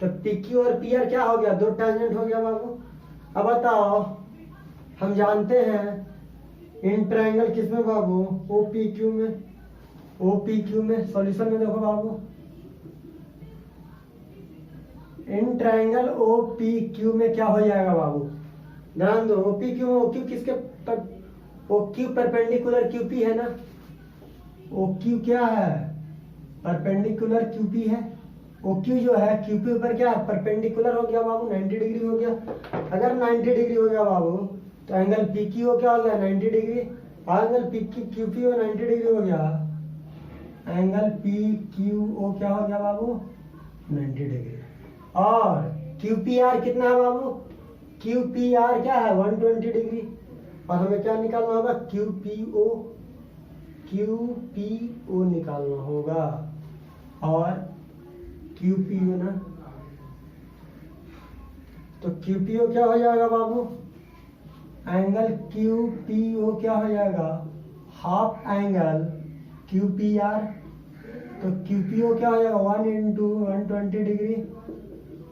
तो P Q और P R क्या हो गया, दो टेंजेंट हो गया बाबू। अब बताओ, हम जानते हैं इन ट्रायंगल किसमें बाबू, ओ पी क्यू में। ओ पी क्यू में सॉल्यूशन में देखो बाबू, in triangle O P Q में क्या हो जाएगा बाबू, ध्यान दो। ओ पी क्यू में ओ क्यू किसके पर, O Q perpendicular Q P है ना। ओ क्यू क्या है, परपेंडिकुलर क्यू पी है। ओ क्यू जो है क्यू पी ऊपर क्या है, परपेंडिकुलर हो गया बाबू, 90 डिग्री हो गया। अगर 90 डिग्री हो गया बाबू तो एंगल पी क्यू क्या हो गया, 90 degree. Angle P Q P 90 degree हो गया, एंगल पी क्यू ओ क्या हो गया बाबू, 90 डिग्री। और क्यू पी आर कितना है बाबू, क्यू पी आर क्या है, 120 डिग्री। और हमें क्या निकालना होगा, Q P O, Q P O निकालना होगा। और क्यू पी ओ ना, तो क्यू पी ओ क्या हो जाएगा बाबू, एंगल क्यू पी ओ क्या हो जाएगा, half angle Q P R. तो क्यू पी ओ क्या हो जाएगा, 1 इंटू 120 डिग्री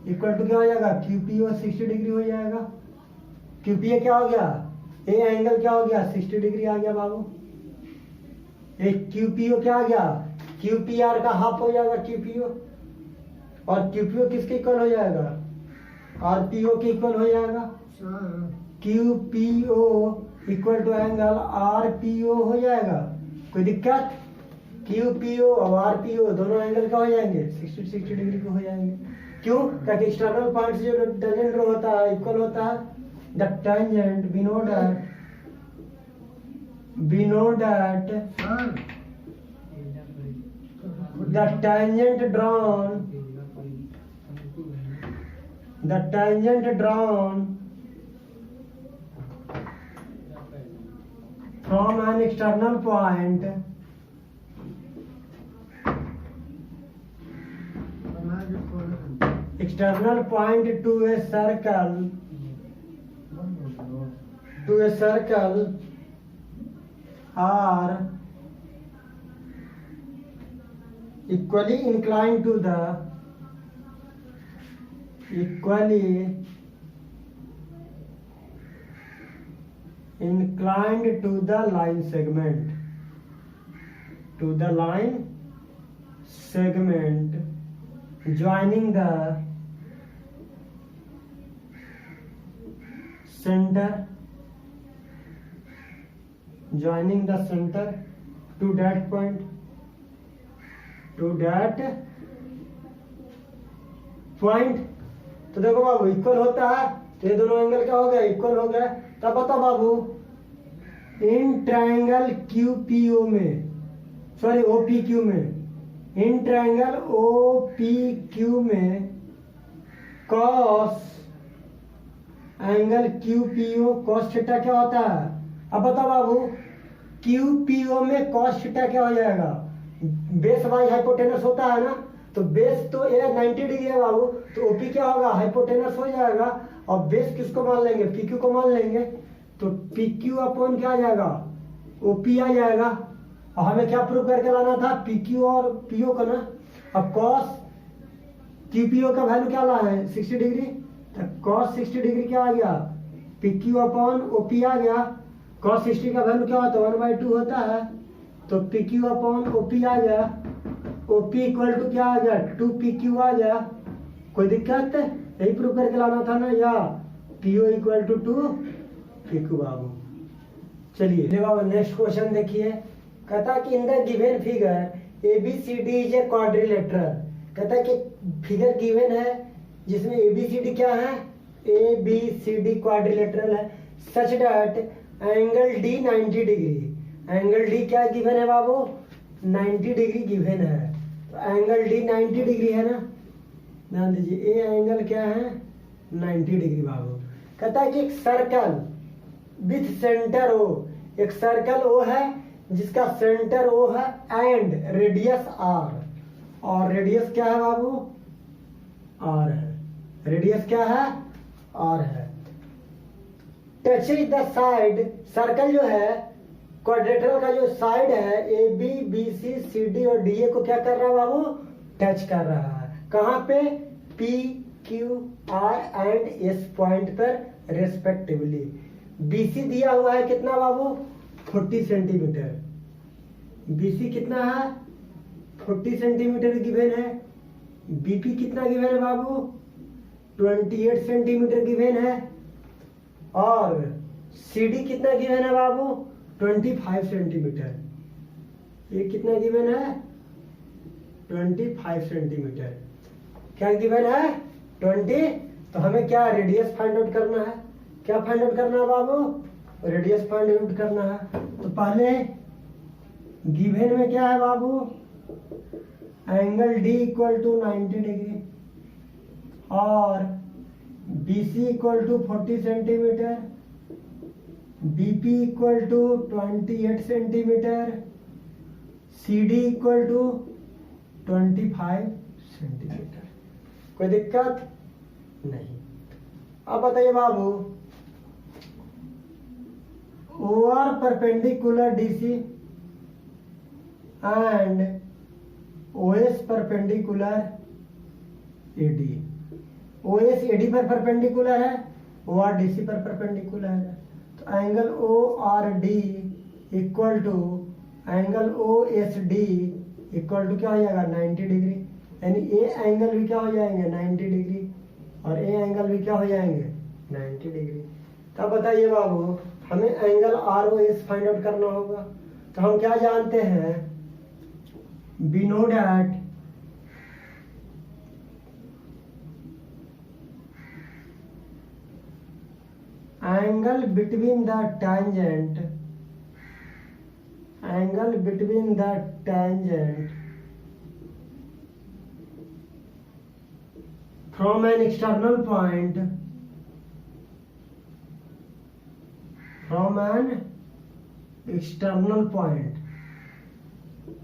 इक्वल टू क्या हो जाएगा, क्यू पी ओ 60 डिग्री हो जाएगा। क्यू पी ए क्या हो गया, ए एंगल क्या हो गया, 60 डिग्री आ गया बाबू। एक क्यू पी ओ क्या आ गया, क्यू पी आर का हाफ हो जाएगा क्यू पी ओ। और क्यू पी ओ किसके इक्वल हो जाएगा, आर पी ओ के इक्वल हो जाएगा। Q P O equal to angle R P O हो जाएगा, कोई दिक्कत। क्यू पी ओ और आर पी ओ दोनों एंगल का हो जाएंगे 60 डिग्री के हो जाएंगे। क्यों, ताकि एक्सटर्नल पॉइंट से जो टेंजेंट होता है इक्वल होता है। The tangent we know that the tangent drawn from an external point to a circle are equally inclined to the line segment joining the center to that point, तो देखो बाबू equal होता है, तो ये दोनों एंगल क्या हो गया, इक्वल हो गया। तब बताओ बाबू, in triangle Q P O में, सॉरी ओ पी क्यू में, in triangle O P Q में cos angle Q P O cos theta क्या होता है। अब बताओ बाबू, क्यू पी ओ में कॉस थीटा क्या हो जाएगा, बेस बाई हाइपोटेनस होता है ना। तो बेस तो ये 90 डिग्री है बाबू, तो ओपी क्या होगा, हाइपोटेनस हो जाएगा। और बेस किसको मान लेंगे, पी क्यू को मान लेंगे। तो पी क्यू अपॉन क्या आ जाएगा, ओपी आ जाएगा। और हमें क्या प्रूव करके लाना था, पी क्यू और पी ओ का ना। अब कॉस क्यू पी ओ का वैल्यू क्या लाना है, 60 डिग्री। तो कॉस 60 डिग्री क्या आ गया, पी क्यू अपॉन ओपी आ गया। कॉस 60 का वैल्यू क्या होता है, 1/2 होता है। तो पी क्यू अपॉन ओपी आ गया, ओपी इक्वल टू क्या आ गया, 2 पी क्यू आ गया। कोई दिक्कत, यही प्रूव करके लाना था ना, या P O equal to 2 P Q बाबू। चलिए बाबू नेक्स्ट क्वेश्चन देखिए, कहता कि in the given figure A B C D is a quadrilateral. कहता है कि फिगर गिवन है जिसमें ए बी सी डी क्या है, A B C D quadrilateral है, such that angle D 90 degree. Angle D क्या गिवन है बाबू, 90 डिग्री गिवन है। तो एंगल डी 90 डिग्री है ना, ध्यान दीजिए, ए एंगल क्या है, 90 डिग्री बाबू। कहता है कि एक सर्कल विथ सेंटर ओ, एक सर्कल ओ है जिसका सेंटर ओ है एंड रेडियस आर। और रेडियस क्या है बाबू, आर है। रेडियस क्या है, आर है। टचिंग द साइड, सर्कल जो है क्वाड्रेटरल का जो साइड है A B B C C D और डी ए को क्या कर रहा है बाबू, टच कर रहा है। कहाँ पे, P, Q, R and S point पर रेस्पेक्टिवली। BC दिया हुआ है कितना बाबू? 40 सेंटीमीटर। BC कितना है? 40 सेंटीमीटर गिवन है। BP कितना गिवन है बाबू? 28 सेंटीमीटर गिवन है। और CD कितना गिवन है बाबू? 25 सेंटीमीटर। ये कितना गिवन है? 25 सेंटीमीटर। क्या गिवन है? 20। तो हमें क्या रेडियस फाइंड आउट करना है? क्या फाइंड आउट करना है बाबू? रेडियस फाइंड आउट करना है। तो पहले गिवन में क्या है बाबू? Angle D equal to 90 degree और BC equal to 40 centimetre, BP equal to 28 centimetre, CD equal to 25 centimetre. कोई दिक्कत नहीं। अब बताइए बाबू, OR perpendicular DC and OS perpendicular AD। OS AD पर परपेंडिकुलर है, OR DC पर परपेंडिकुलर है। तो angle ORD equal to angle OSD equal to क्या हो जाएगा? 90 डिग्री। यानी ए एंगल भी क्या हो जाएंगे? 90 डिग्री और ए एंगल भी क्या हो जाएंगे? 90 डिग्री। तब बताइए बाबू, हमें एंगल ROS फाइंड आउट करना होगा। तो हम क्या जानते हैं? We know that angle between the tangent from an external point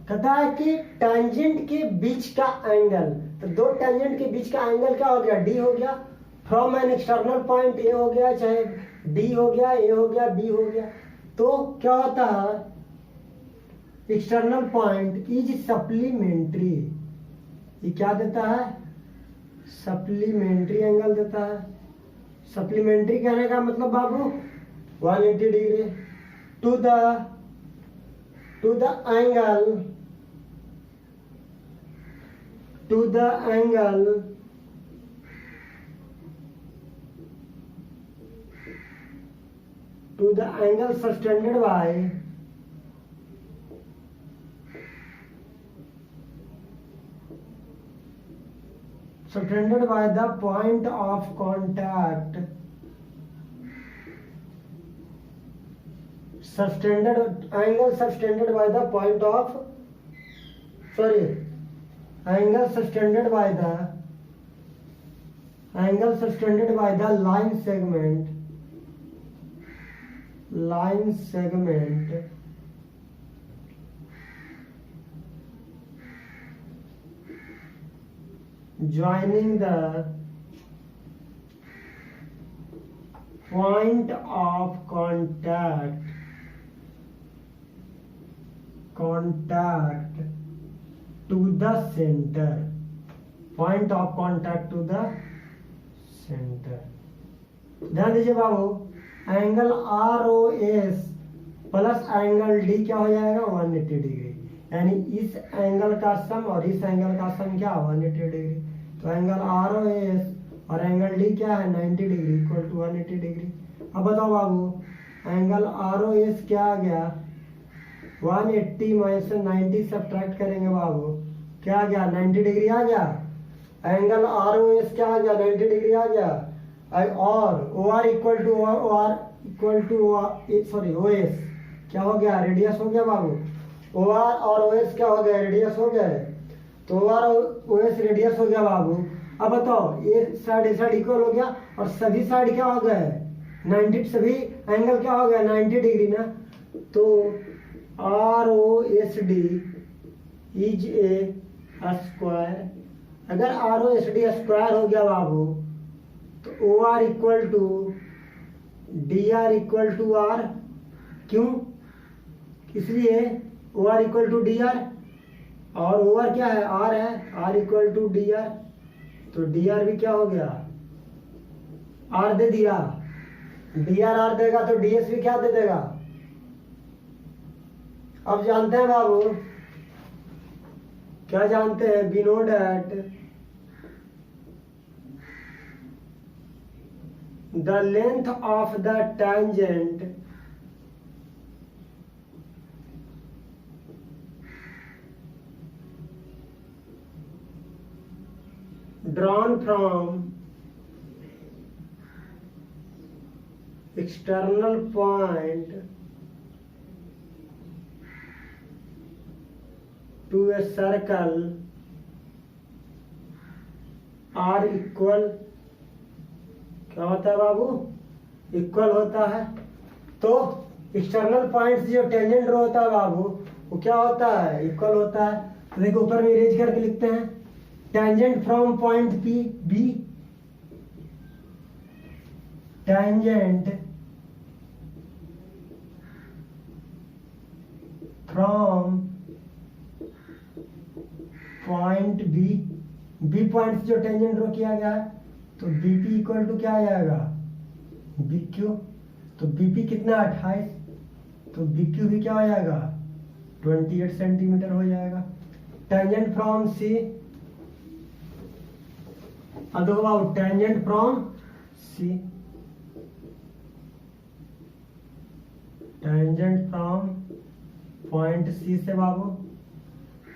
कहता है कि टेंजेंट के बीच का एंगल। तो दो टेंजेंट के बीच का एंगल क्या हो गया? D हो गया। From an external point A हो गया, चाहे D हो गया, A हो गया, B हो गया। तो क्या होता है? External point is supplementary. ये क्या देता है? सप्लीमेंट्री एंगल देता है। सप्लीमेंट्री कहने का मतलब बाबू 180 degree to the angle subtended by the point of contact, angle subtended by the line segment joining the point of contact to the center, point of contact to the center। ध्यान दीजिए बाबू, angle ROS plus angle D क्या हो जाएगा? 180 degree. यानी इस angle का सम और इस एंगल का सम क्या? 180 डिग्री। तो एंगल ROS और एंगल D क्या है? 90 डिग्री इक्वल टू 180 डिग्री। अब बताओ बाबू, एंगल ROS क्या आ गया? 180 में से 90 सब्ट्रैक्ट करेंगे बाबू, क्या आ गया? 90 डिग्री आ गया। एंगल ROS क्या आ गया? 90 डिग्री आ गया। और OR इक्वल टू OS क्या हो गया? रेडियस हो गया बाबू। OR और OS क्या हो गया? रेडियस हो गया। तो OR और OS रेडियस हो गया बाबू। अब बताओ, ये साइड इक्वल हो गया और सभी साइड क्या हो गए? 90। सभी एंगल क्या हो गया? 90 डिग्री ना। तो ROSD इज ए स्क्वायर। अगर ROSD स्क्वायर हो गया बाबू, तो OR equal to DR equal to R। क्यों? इसलिए OR इक्वल टू DR और OR क्या है? R है। R equal to DR। तो डी आर भी क्या हो गया, आर दे दिया, डी आर देगा तो डी एस भी क्या दे देगा। अब जानते हैं बाबू, क्या जानते हैं, we know that the length of the tangent drawn from external point to a circle are equal, क्या होता है बाबू, इक्वल होता है। तो एक्सटर्नल पॉइंट्स जो टेंजेंट ड्रॉ होता है बाबू, वो क्या होता है, इक्वल होता है। तो देखो ऊपर में इरेज करके लिखते हैं, tangent from point P B, tangent from point B, B point जो टेंजेंट ड्रॉ किया गया है, तो बीपी इक्वल टू क्या आ जाएगा, बीक्यू। तो बीपी कितना 28, तो बीक्यू भी क्या हो जाएगा 28 सेंटीमीटर हो जाएगा। टेंजेंट फ्रॉम सी, अब देखो बाबू tangent from C, tangent from point C से बाबू,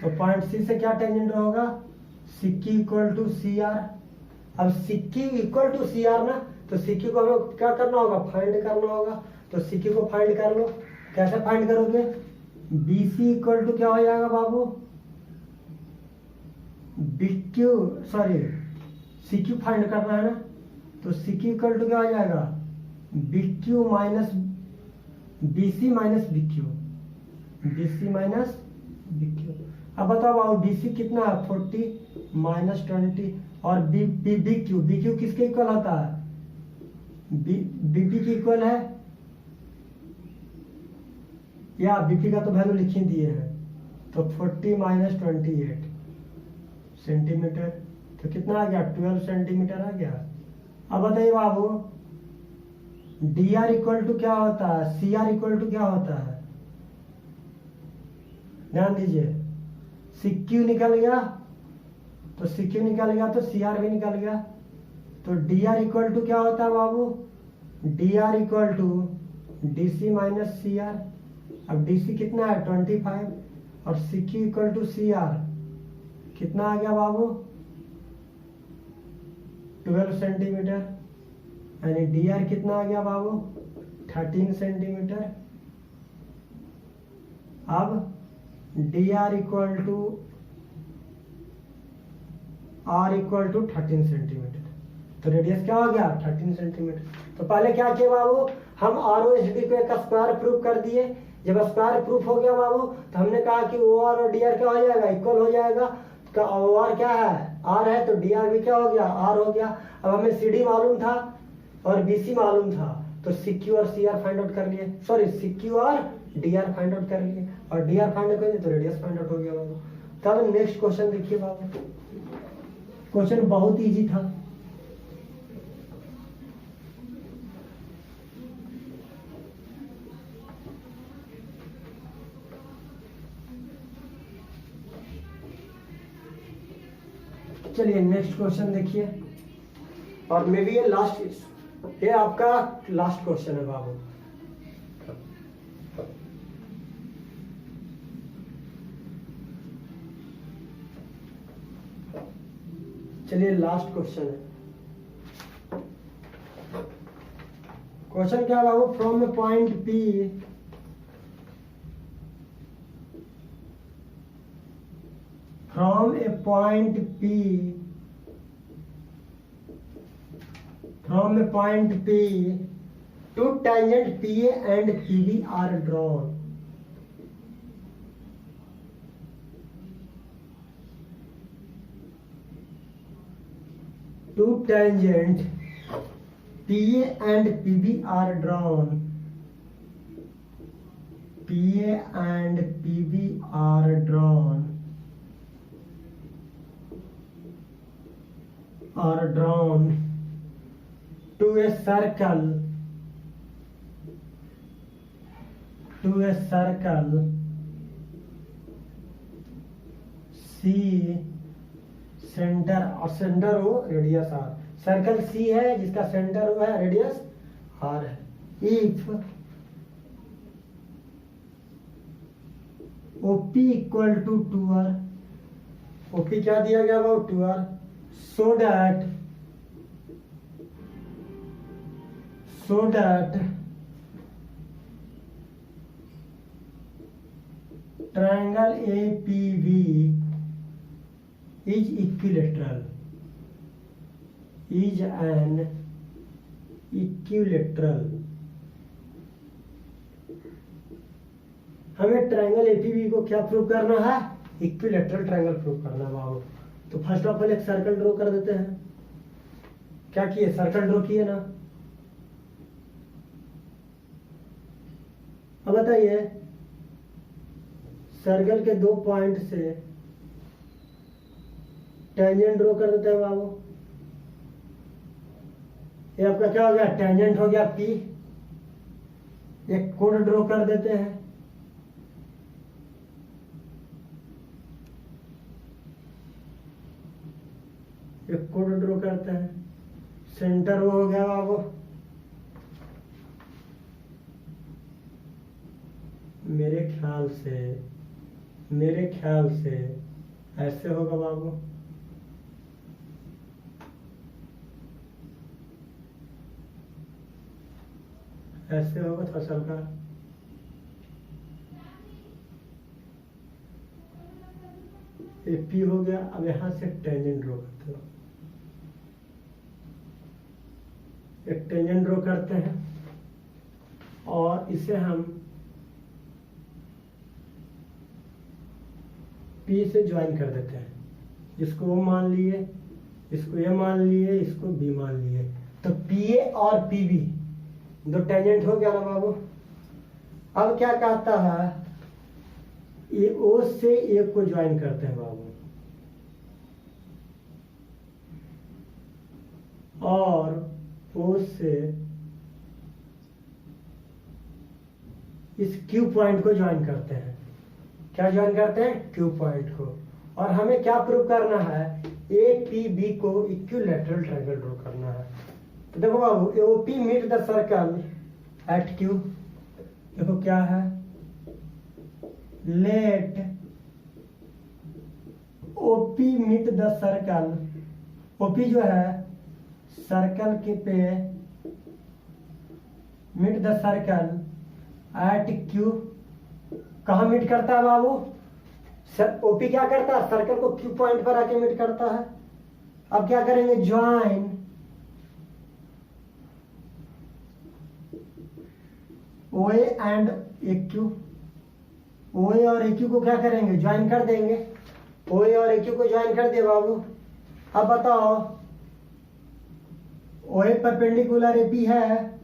तो पॉइंट सी से क्या टेंजेंट होगा, C Q equal to C R. अब C Q equal to C R ना, तो सिक्की को हमें क्या करना होगा, फाइंड करना होगा। तो सिक्की को फाइंड कर लो, कैसे फाइंड करोगे, बी सी इक्वल टू क्या हो जाएगा बाबू, बीक्यू, सॉरी सीक्यू फाइंड करना है ना, तो सीक्यू इक्वल टू क्या हो जाएगा, BQ minus BC minus BQ, BC minus BQ. अब बताओ बाबू बीसी कितना है 40 माइनस 20, और बीक्यू, बीक्यू किसके इक्वल होता है, बीपी की इक्वल है, या बीपी का तो वैल्यू लिख ही दिए हैं, तो 40 माइनस 28 सेंटीमीटर, तो कितना आ गया 12 सेंटीमीटर आ गया। अब बताइए बाबू डी आर इक्वल टू क्या होता है, सी आर इक्वल टू क्या होता है, ध्यान दीजिए, सिक्यू निकल गया, तो सिक्यू निकल गया तो सी आर भी निकल गया, तो डी आर इक्वल टू क्या होता है बाबू, D R equal to D C minus C R. अब डी सी कितना है 25, और C Q equal to C R कितना आ गया बाबू 12 सेंटीमीटर, यानी डी आर कितना आ गया बाबू 13 सेंटीमीटर। अब D R equal to R equal to 13 centimetre, तो रेडियस क्या हो गया 13 सेंटीमीटर। तो पहले क्या किया बाबू, हम आर ओ एच डी को एक स्क्वायर प्रूफ कर दिए। जब स्क्वायर प्रूफ हो गया बाबू, तो हमने कहा कि ओ आर और डी आर क्या हो जाएगा, इक्वल हो जाएगा। ओ आर क्या है, आर है, तो डी आर भी क्या हो गया, आर हो गया। अब हमें सी डी मालूम था और बी सी मालूम था, तो सी क्यू और सी आर फाइंड आउट कर लिए, सॉरी सी क्यू और डी आर फाइंड आउट कर लिए, और डी आर फाइंड आउट कर लिए तो रेडियस फाइंड आउट हो गया बाबू। तब नेक्स्ट क्वेश्चन देखिए बाबू, क्वेश्चन बहुत इजी था। चलिए नेक्स्ट क्वेश्चन देखिए, और मे बी ये लास्ट, ये आपका लास्ट क्वेश्चन है बाबू। चलिए लास्ट क्वेश्चन है। क्वेश्चन क्या है बाबू, from a point P from a point P, from a point P, two tangent PA and PB are drawn. Two tangent PA and PB are drawn. PA and PB are drawn are drawn to a circle C centre और centre हो radius R. Circle C है जिसका centre हुआ है radius R है। If OP equal to 2r, OP क्या दिया गया वो 2r, so that triangle APV is equilateral, is an equilateral। हमें ट्रायंगल APV को क्या प्रूव करना है, इक्विलेटरल ट्रायंगल प्रूव करना है बाबू। तो फर्स्ट ऑफ ऑल एक सर्कल ड्रॉ कर देते हैं। क्या किए, सर्कल ड्रॉ किए ना। अब बताइए सर्कल के 2 पॉइंट से टेंजेंट ड्रॉ कर देते हैं बाबू। ये आपका क्या हो गया, टेंजेंट हो गया P। एक कोड ड्रॉ कर देते हैं। एक कोड ड्रॉ करते हैं, सेंटर वो हो गया बाबू। मेरे ख्याल से ऐसे होगा बाबू। ऐसे होगा थोड़ा सा हल्का। पी हो गया। अब यहां से टेंजेंट ड्रॉ करते हो, एक टेंजेंट ड्रॉ करते हैं और इसे हम पी से ज्वाइन कर देते हैं। जिसको वो मान लिए, इसको ये मान लिए, इसको बी मान लिए, तो पीए और पीबी 2 टेंजेंट हो गया ना बाबू। अब क्या कहता है, ये ओ से ए को ज्वाइन करते हैं बाबू, और ओ से इस क्यू पॉइंट को ज्वाइन करते हैं। क्या ज्वाइन करते हैं, क्यू पॉइंट को। और हमें क्या प्रूव करना है, ए पी बी को इक्विलेटरल ट्रायंगल ड्रॉ करना है। तो देखो बाबू, O P meet the circle at Q. देखो क्या है, let O P meet the circle. O P जो है सर्कल के पे meet the circle at Q. कहा मीट करता है बाबू, ओपी क्या करता है, सर्कल को क्यू पॉइंट पर आके मीट करता है। अब क्या करेंगे, join OA and AQ। OA और AQ को क्या करेंगे, ज्वाइन कर देंगे। OA और AQ को ज्वाइन कर दिए बाबू। अब बताओ, OA परपेंडिकुलर AP है,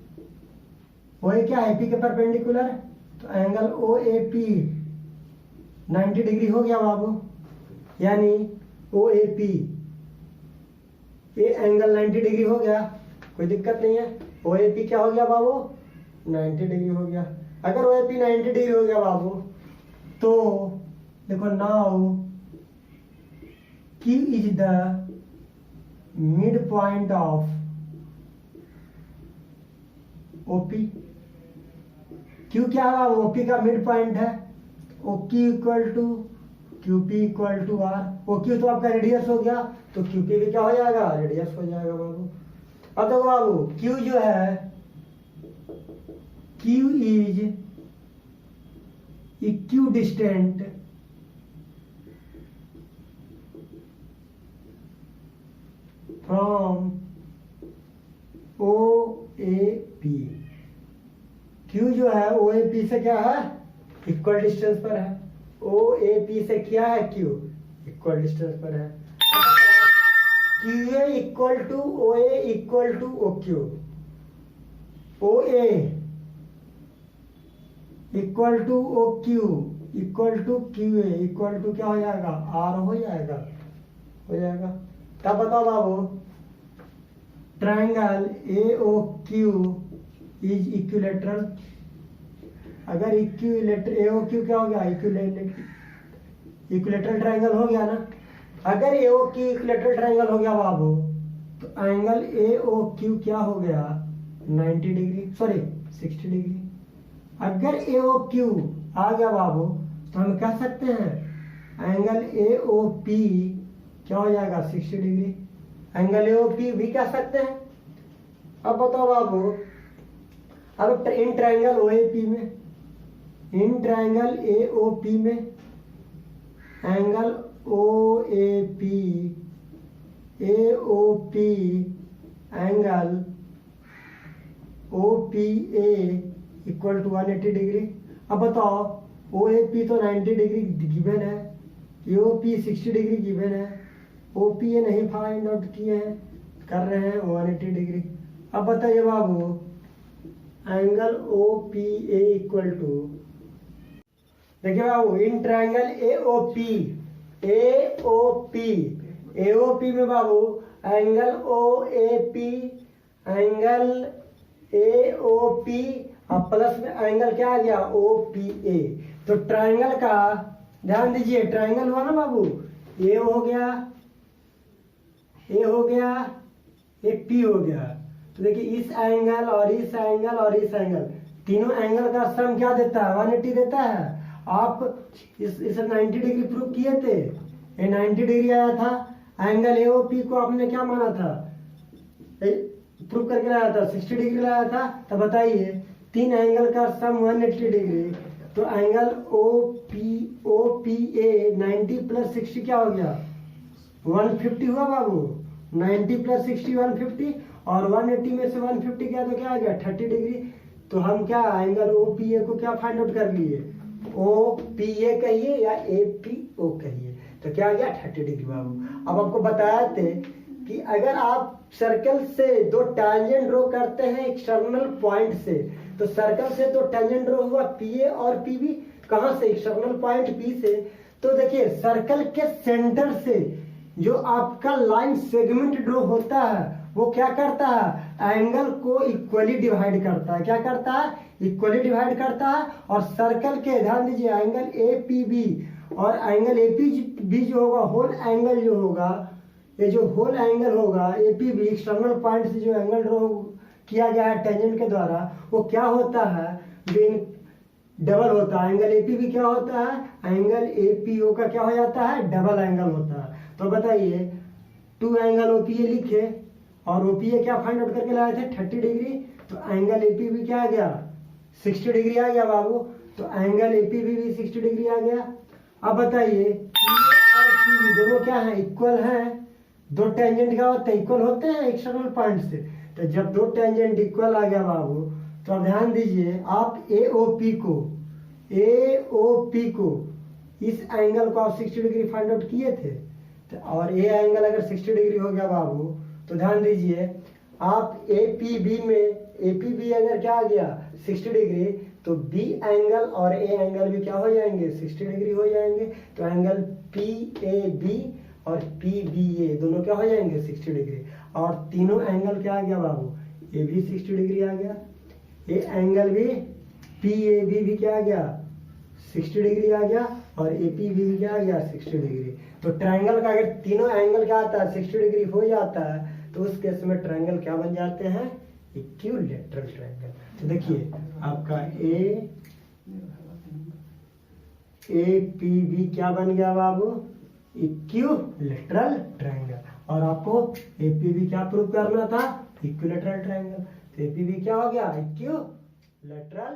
OA क्या है, AP के परपेंडिकुलर, तो एंगल OAP 90 डिग्री हो गया बाबू। यानी OAP ये एंगल 90 डिग्री हो गया, कोई दिक्कत नहीं है। OAP क्या हो गया बाबू, 90 डिग्री हो गया। अगर OAP 90 डिग्री हो गया बाबू, तो देखो now Q is the mid point of OP। Q क्या है, OP का मिड पॉइंट है। OQ equal to QP equal to R। OQ तो आपका रेडियस हो गया, तो QP भी क्या हो जाएगा, रेडियस हो जाएगा बाबू। अब देखो बाबू, Q जो है, Q is equidistant from OAP। Q जो है OAP से क्या है, इक्वल डिस्टेंस पर है। OAP से क्या है, Q इक्वल डिस्टेंस पर है। QA equal to OA equal to OQ। OA equal to OQ equal to QA equal to क्या हो जाएगा, R हो जाएगा। तब बताओ बाबू, ट्राइंगल AOQ इज इक्विलेटरल। अगर AOQ क्या हो गया, इक्विलेटरल ट्राइंगल हो गया ना। अगर AOQ इक्विलेटरल ट्राइंगल हो गया बाबू, तो एंगल AOQ क्या हो गया, 90 डिग्री, सॉरी 60 डिग्री। अगर AOQ आ गया बाबू, तो हम कह सकते हैं एंगल AOP क्या हो जाएगा, 60 डिग्री। एंगल AOP भी कह सकते हैं। अब बताओ बाबू, अब इन ट्राइंगल OAP में, इन ट्राइंगल AOP में angle OAP angle OPA equal to 180 degree. अब बताओ OAP तो 90 डिग्री गिवन है, AOP 60 डिग्री गिवन है, OPA नहीं फाइंड आउट किए हैं, कर रहे हैं 180 डिग्री। अब बताइए बाबू, एंगल OPA इक्वल टू, देखिए बाबू इन ट्राइंगल AOP में बाबू एंगल AOP और प्लस में एंगल क्या आ गया, OPA। तो ट्राइंगल का ध्यान दीजिए, ट्राइंगल हुआ ना बाबू, A हो गया, एक P हो गया। तो देखिए इस एंगल और इस एंगल और इस एंगल, तीनों एंगल का सम क्या देता है, 180 देता है। आप इसे 90 डिग्री प्रूव किए थे, ये 90 डिग्री आया था। एंगल AOP को आपने क्या माना था, प्रूव करके लाया था, 60 डिग्री लाया था। तो बताइए तीन एंगल का सम 180 डिग्री, तो एंगल OPA 90 प्लस 60 क्या हो गया, 150 हुआ बाबू। 90 प्लस 60 150, और 180 में से 150 गया तो क्या आ गया, 30 डिग्री। तो हम क्या एंगल OPA को क्या फाइंड आउट कर लिए, OPA कहिए या APO कहिए, तो क्या आ गया 30 डिग्री बाबू। अब आपको बताया थे कि अगर आप सर्कल से दो टैंजेंट ड्रॉ करते हैं एक्सटर्नल पॉइंट से, तो सर्कल से दो टैंजेंट ड्रॉ हुआ PA और PB, कहां से, एक्सटर्नल पॉइंट P से। तो देखिए सर्कल के सेंटर से जो आपका लाइन सेगमेंट ड्रॉ होता है, वो क्या करता है, एंगल को इक्वली डिवाइड करता है। क्या करता है, इक्वली डिवाइड करता है। और सर्कल के ध्यान दीजिए एंगल APB और एंगल APB जो होगा, होल एंगल जो होगा, ये जो होल एंगल होगा APB एक्सटर्नल पॉइंट से जो एंगल ड्रॉ किया गया है टेंजेंट के द्वारा, वो क्या होता है, डबल होता है। एंगल APB क्या होता है, एंगल APO का क्या हो जाता है, डबल एंगल होता है। तो बताइए 2 एंगल OPA लिखे और OPA क्या फाइंड आउट करके लाए थे, 30 डिग्री। तो एंगल APB क्या आ गया, 60 डिग्री आ गया बाबू। तो एंगल APB भी 60 डिग्री आ गया। अब बताइए PA और PB दोनों क्या है, इक्वल हैं। दो टेंजेंट क्या होते हैं, इक्वल होते हैं एक्सटर्नल पॉइंट से। तो जब दो टेंजेंट इक्वल आ गया बाबू, तो अब ध्यान दीजिए, आप AOP को इस एंगल को आप 60 डिग्री फाइंड आउट किए थे। तो और ये एंगल अगर 60 डिग्री हो गया बाबू, तो ध्यान दीजिए आप APB अगर क्या आ गया 60 डिग्री, तो B एंगल और A एंगल भी क्या हो जाएंगे, 60 डिग्री हो जाएंगे। तो एंगल PAB और PBA दोनों क्या हो जाएंगे, 60 डिग्री। और तीनों एंगल क्या आ गया बाबू, ये भी 60 डिग्री आ गया, ये एंगल भी PAB भी क्या आ गया, 60 डिग्री आ गया, और APB भी क्या आ गया, 60 डिग्री। तो ट्राइंगल का अगर तीनों एंगल क्या आता है, 60 डिग्री हो जाता है, तो उस केस में ट्राइंगल क्या बन जाते हैं, इक्विलैटरल ट्राइंगल। तो देखिए आपका APB क्या बन गया बाबू, इक्विलैटरल ट्राइंगल। और आपको APB क्या प्रूव करना था, इक्विलैटरल ट्राइंगल। तो APB क्या हो गया, इक्विलैटरल